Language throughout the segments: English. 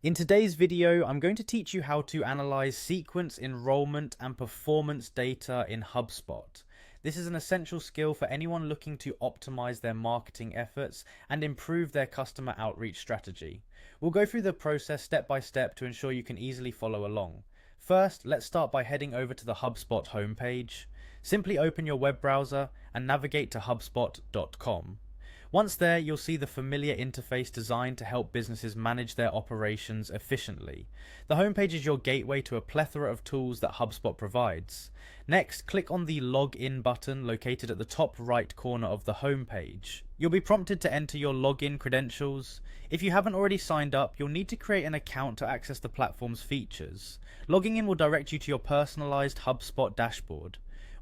In today's video, I'm going to teach you how to analyze sequence, enrollment, and performance data in Hubspot. This is an essential skill for anyone looking to optimize their marketing efforts and improve their customer outreach strategy. We'll go through the process step by step to ensure you can easily follow along. First, let's start by heading over to the Hubspot homepage. Simply open your web browser and navigate to hubspot.com. Once there, you'll see the familiar interface designed to help businesses manage their operations efficiently. The homepage is your gateway to a plethora of tools that HubSpot provides. Next, click on the Login button located at the top right corner of the homepage. You'll be prompted to enter your login credentials. If you haven't already signed up, you'll need to create an account to access the platform's features. Logging in will direct you to your personalized HubSpot dashboard.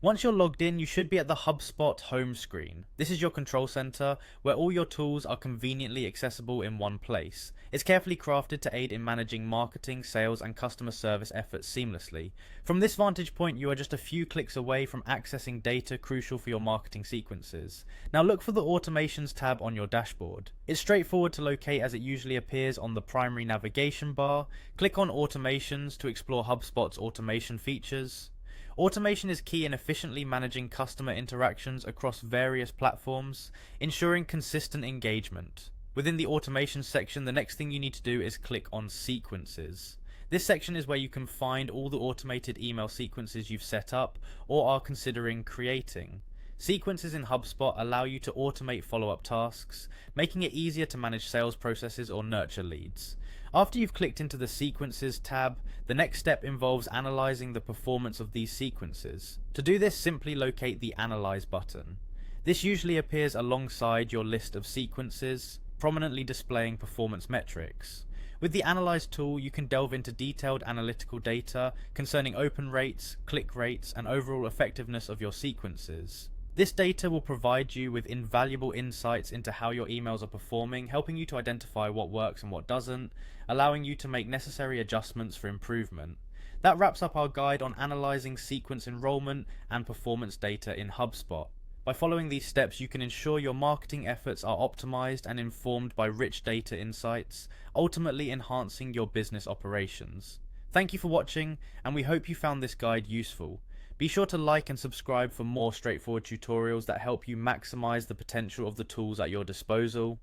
Once you're logged in, you should be at the HubSpot home screen. This is your control center, where all your tools are conveniently accessible in one place. It's carefully crafted to aid in managing marketing, sales, and customer service efforts seamlessly. From this vantage point, you are just a few clicks away from accessing data crucial for your marketing sequences. Now look for the Automations tab on your dashboard. It's straightforward to locate as it usually appears on the primary navigation bar. Click on Automations to explore HubSpot's automation features. Automation is key in efficiently managing customer interactions across various platforms, ensuring consistent engagement. Within the automation section, the next thing you need to do is click on Sequences. This section is where you can find all the automated email sequences you've set up or are considering creating. Sequences in HubSpot allow you to automate follow-up tasks, making it easier to manage sales processes or nurture leads. After you've clicked into the Sequences tab, the next step involves analyzing the performance of these sequences. To do this, simply locate the Analyze button. This usually appears alongside your list of sequences, prominently displaying performance metrics. With the Analyze tool, you can delve into detailed analytical data concerning open rates, click rates, and overall effectiveness of your sequences. This data will provide you with invaluable insights into how your emails are performing, helping you to identify what works and what doesn't, allowing you to make necessary adjustments for improvement. That wraps up our guide on analyzing sequence enrollment and performance data in HubSpot. By following these steps, you can ensure your marketing efforts are optimized and informed by rich data insights, ultimately enhancing your business operations. Thank you for watching, and we hope you found this guide useful. Be sure to like and subscribe for more straightforward tutorials that help you maximize the potential of the tools at your disposal.